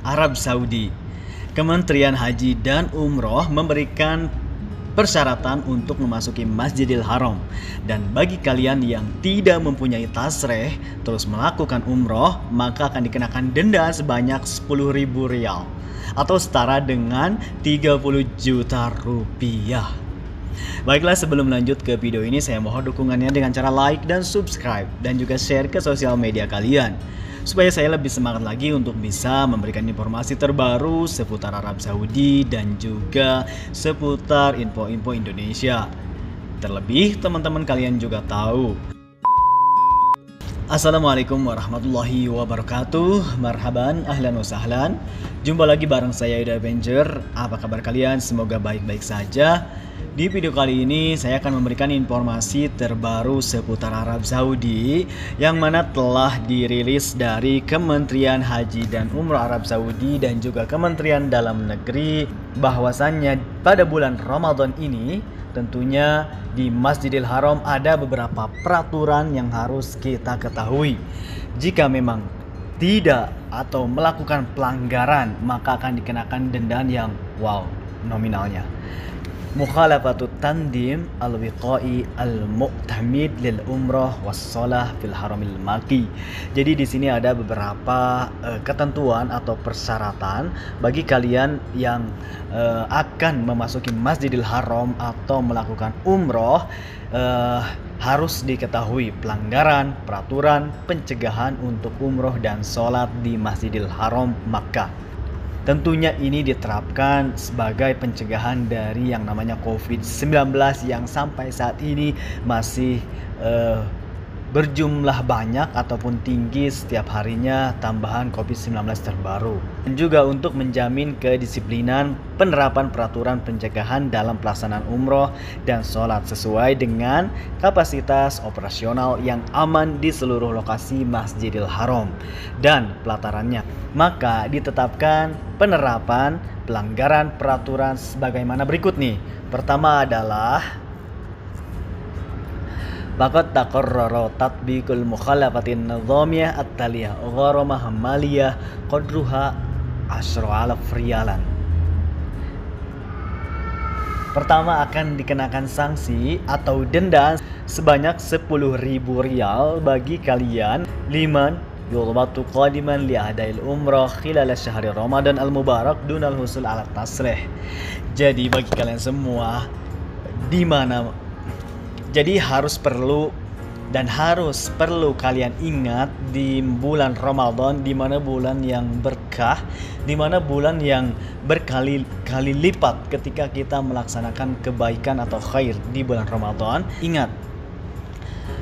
Arab Saudi. Kementerian Haji dan Umroh memberikan persyaratan untuk memasuki Masjidil Haram. Dan bagi kalian yang tidak mempunyai tasreh terus melakukan umroh, maka akan dikenakan denda sebanyak 10.000 rial atau setara dengan 30 juta rupiah. Baiklah, sebelum lanjut ke video ini, saya mohon dukungannya dengan cara like dan subscribe dan juga share ke sosial media kalian, supaya saya lebih semangat lagi untuk bisa memberikan informasi terbaru seputar Arab Saudi dan juga seputar info-info Indonesia. Terlebih teman-teman kalian juga tahu. Assalamualaikum warahmatullahi wabarakatuh. Marhaban, ahlan wa sahlan. Jumpa lagi bareng saya Yuda Avenger. Apa kabar kalian? Semoga baik-baik saja. Di video kali ini saya akan memberikan informasi terbaru seputar Arab Saudi yang mana telah dirilis dari Kementerian Haji dan Umroh Arab Saudi dan juga Kementerian Dalam Negeri, bahwasannya pada bulan Ramadan ini tentunya di Masjidil Haram ada beberapa peraturan yang harus kita ketahui. Jika memang tidak atau melakukan pelanggaran, maka akan dikenakan denda yang nominalnya. Mukhalafatut tandim al-wiqai al-mu'tamid lil umrah was shalah fil haramil maki. Jadi di sini ada beberapa ketentuan atau persyaratan bagi kalian yang akan memasuki Masjidil Haram atau melakukan umroh. Harus diketahui pelanggaran peraturan pencegahan untuk umroh dan sholat di Masjidil Haram Makkah. Tentunya ini diterapkan sebagai pencegahan dari yang namanya COVID-19 yang sampai saat ini masih berjumlah banyak ataupun tinggi setiap harinya tambahan COVID-19 terbaru. Dan juga untuk menjamin kedisiplinan penerapan peraturan pencegahan dalam pelaksanaan umroh dan sholat sesuai dengan kapasitas operasional yang aman di seluruh lokasi Masjidil Haram dan pelatarannya. Maka ditetapkan penerapan pelanggaran peraturan sebagaimana berikut nih. Pertama adalah Faqad taqarrara tatbiqul mukhalafatin nizamiyah at-taliyah gharamah maliyah qadruha 10,000 rialan. Pertama, akan dikenakan sanksi atau denda sebanyak 10.000 rial bagi kalian liman yulbatu qadiman li adail umrah khilal syahri Ramadan al-mubarak dunal husul ala tasrih. Jadi bagi kalian semua Jadi harus perlu kalian ingat di bulan Ramadan, di mana bulan yang berkah, di mana bulan yang berkali-kali lipat ketika kita melaksanakan kebaikan atau khair di bulan Ramadan. Ingat,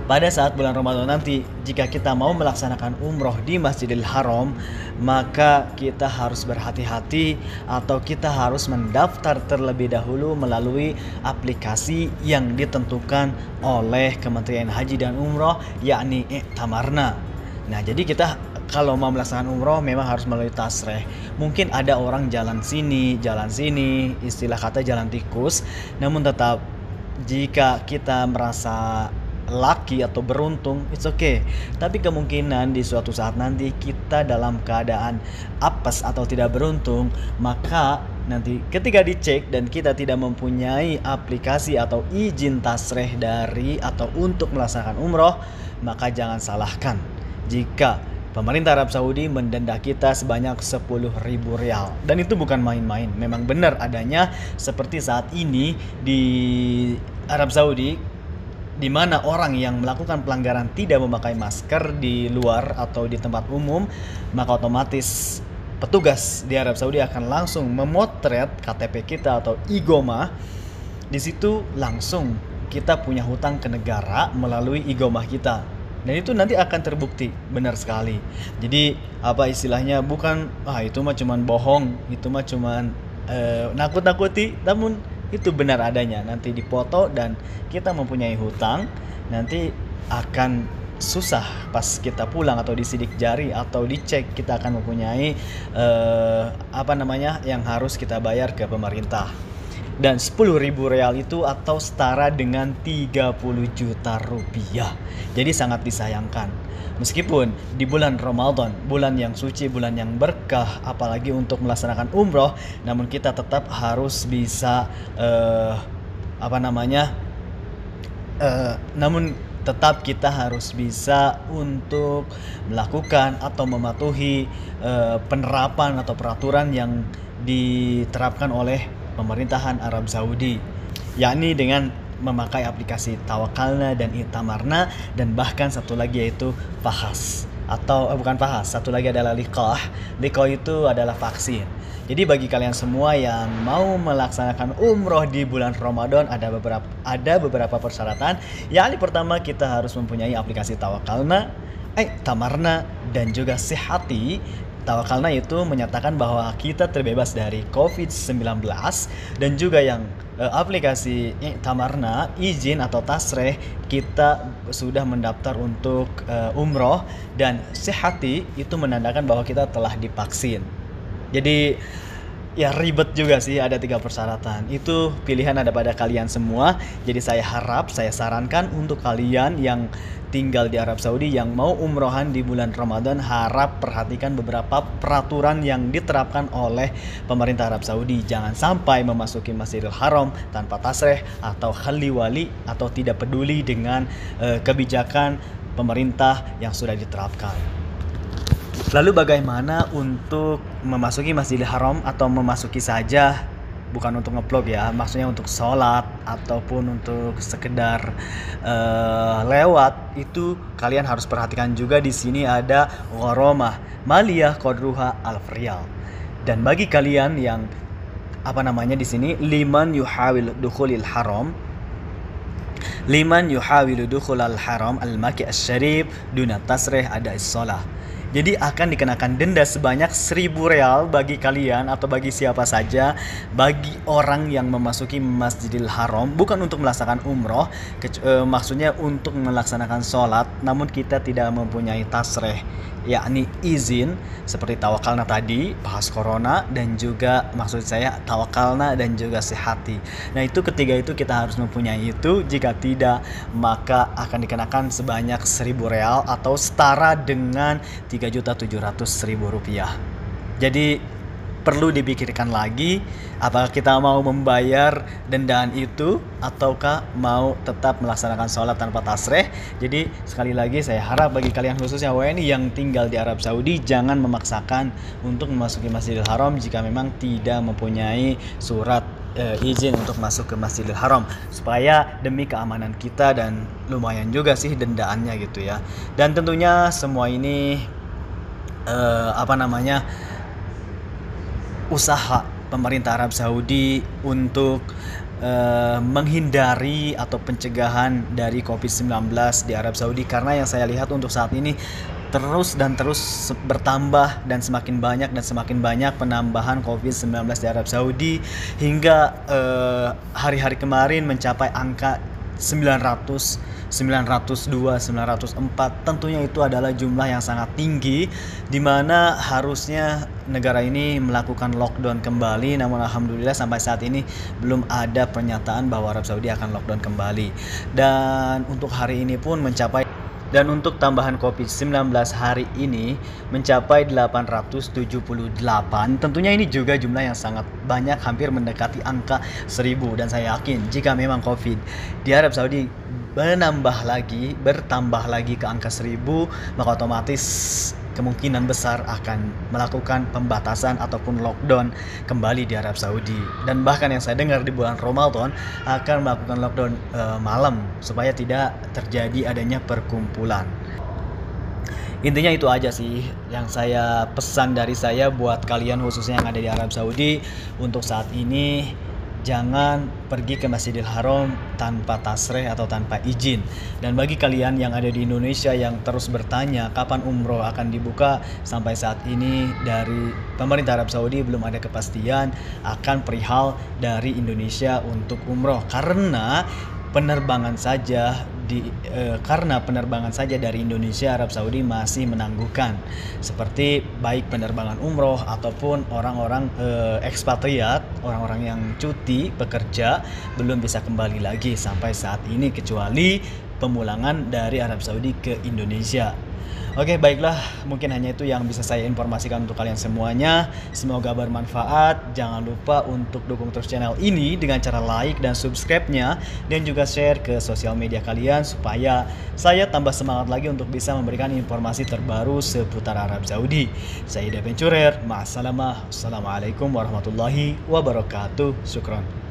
pada saat bulan Ramadan nanti, jika kita mau melaksanakan umroh di Masjidil Haram, maka kita harus berhati-hati atau kita harus mendaftar terlebih dahulu melalui aplikasi yang ditentukan oleh Kementerian Haji dan Umroh, yakni I'tamarna. Nah, jadi kita kalau mau melaksanakan umroh memang harus melalui tasreh. Mungkin ada orang jalan sini, istilah kata jalan tikus. Namun tetap, jika kita merasa lucky atau beruntung, it's okay. Tapi kemungkinan di suatu saat nanti kita dalam keadaan apes atau tidak beruntung, maka nanti ketika dicek dan kita tidak mempunyai aplikasi atau izin tasreh dari atau untuk melaksanakan umroh, maka jangan salahkan jika pemerintah Arab Saudi mendenda kita sebanyak 10.000 rial. Dan itu bukan main-main, memang benar adanya seperti saat ini di Arab Saudi, di mana orang yang melakukan pelanggaran tidak memakai masker di luar atau di tempat umum, maka otomatis petugas di Arab Saudi akan langsung memotret KTP kita atau igoma. Di situ langsung kita punya hutang ke negara melalui igoma kita. Dan itu nanti akan terbukti, benar sekali. Jadi apa istilahnya, bukan itu mah cuman bohong, itu mah cuman nakut-nakuti, namun itu benar adanya. Nanti dipoto dan kita mempunyai hutang, nanti akan susah pas kita pulang atau disidik jari atau dicek, kita akan mempunyai yang harus kita bayar ke pemerintah. Dan 10.000 real itu atau setara dengan 30 juta rupiah. Jadi sangat disayangkan. Meskipun di bulan Ramadan, bulan yang suci, bulan yang berkah, apalagi untuk melaksanakan umroh, namun kita tetap harus bisa namun tetap kita harus bisa untuk melakukan atau mematuhi penerapan atau peraturan yang diterapkan oleh pemerintahan Arab Saudi, yakni dengan memakai aplikasi Tawakalna dan Itamarna, dan bahkan satu lagi yaitu Fahas atau bukan Fahas, satu lagi adalah Liqah. Liqah itu adalah vaksin. Jadi bagi kalian semua yang mau melaksanakan umroh di bulan Ramadan ada beberapa persyaratan. Yang pertama, kita harus mempunyai aplikasi Tawakalna, Tamarna, dan juga Sihati. Tawakalna itu menyatakan bahwa kita terbebas dari COVID-19, dan juga yang aplikasi Tamarna, izin atau tasreh, kita sudah mendaftar untuk umroh, dan Sihati itu menandakan bahwa kita telah divaksin. Jadi ya ribet juga sih, ada 3 persyaratan. Itu pilihan ada pada kalian semua. Jadi saya sarankan untuk kalian yang tinggal di Arab Saudi yang mau umrohan di bulan Ramadan, harap perhatikan beberapa peraturan yang diterapkan oleh pemerintah Arab Saudi. Jangan sampai memasuki Masjidil Haram tanpa tasreh atau khali wali, atau tidak peduli dengan kebijakan pemerintah yang sudah diterapkan. Lalu bagaimana untuk memasuki Masjidil Haram, atau memasuki saja, bukan untuk ngeplog ya, maksudnya untuk sholat ataupun untuk sekedar lewat, itu kalian harus perhatikan juga. Di sini ada gharamah maliyah qadruha al-riyal. Dan bagi kalian yang di sini liman yuhawil dukhulil haram, liman yuhawilu dukhulal haram al-maki asy-syarif duna tasrih ada is-shalah. Jadi akan dikenakan denda sebanyak 1.000 real bagi kalian atau bagi siapa saja, bagi orang yang memasuki Masjidil Haram, bukan untuk melaksanakan umroh, maksudnya untuk melaksanakan sholat, namun kita tidak mempunyai tasreh, yakni izin seperti Tawakalna tadi, bahas corona, dan juga maksud saya Tawakalna dan juga Sihati. Nah itu ketiga itu kita harus mempunyai itu. Jika tidak, maka akan dikenakan sebanyak 1.000 real atau setara dengan 3.700.000 rupiah. Jadi perlu dipikirkan lagi, apakah kita mau membayar dendaan itu ataukah mau tetap melaksanakan sholat tanpa tasreh. Jadi sekali lagi saya harap bagi kalian khususnya WNI yang tinggal di Arab Saudi, jangan memaksakan untuk memasuki Masjidil Haram jika memang tidak mempunyai surat izin untuk masuk ke Masjidil Haram, supaya demi keamanan kita, dan lumayan juga sih dendaannya gitu ya. Dan tentunya semua ini usaha pemerintah Arab Saudi untuk menghindari atau pencegahan dari COVID-19 di Arab Saudi, karena yang saya lihat untuk saat ini terus bertambah dan semakin banyak penambahan COVID-19 di Arab Saudi, hingga hari-hari kemarin mencapai angka 900, 902, 904. Tentunya itu adalah jumlah yang sangat tinggi, di mana harusnya negara ini melakukan lockdown kembali, namun alhamdulillah sampai saat ini belum ada pernyataan bahwa Arab Saudi akan lockdown kembali. Dan untuk hari ini pun untuk tambahan COVID-19 hari ini mencapai 878. Tentunya ini juga jumlah yang sangat banyak, hampir mendekati angka 1.000. Dan saya yakin jika memang COVID di Arab Saudi bertambah lagi ke angka 1.000, maka otomatis kemungkinan besar akan melakukan pembatasan ataupun lockdown kembali di Arab Saudi. Dan bahkan yang saya dengar di bulan Ramadan akan melakukan lockdown malam, supaya tidak terjadi adanya perkumpulan. Intinya itu aja sih yang saya pesan dari saya buat kalian khususnya yang ada di Arab Saudi. Untuk saat ini jangan pergi ke Masjidil Haram tanpa tasreh atau tanpa izin. Dan bagi kalian yang ada di Indonesia yang terus bertanya kapan umroh akan dibuka, sampai saat ini dari pemerintah Arab Saudi belum ada kepastian akan perihal dari Indonesia untuk umroh, karena penerbangan saja karena penerbangan saja dari Indonesia Arab Saudi masih menangguhkan, seperti baik penerbangan umroh ataupun orang-orang ekspatriat, orang-orang yang cuti bekerja belum bisa kembali lagi sampai saat ini kecuali pemulangan dari Arab Saudi ke Indonesia. Oke, baiklah, mungkin hanya itu yang bisa saya informasikan untuk kalian semuanya. Semoga bermanfaat. Jangan lupa untuk dukung terus channel ini dengan cara like dan subscribe-nya, dan juga share ke sosial media kalian supaya saya tambah semangat lagi untuk bisa memberikan informasi terbaru seputar Arab Saudi. Saya Ida Pencurer, ma'assalamah. Assalamualaikum warahmatullahi wabarakatuh. Syukron.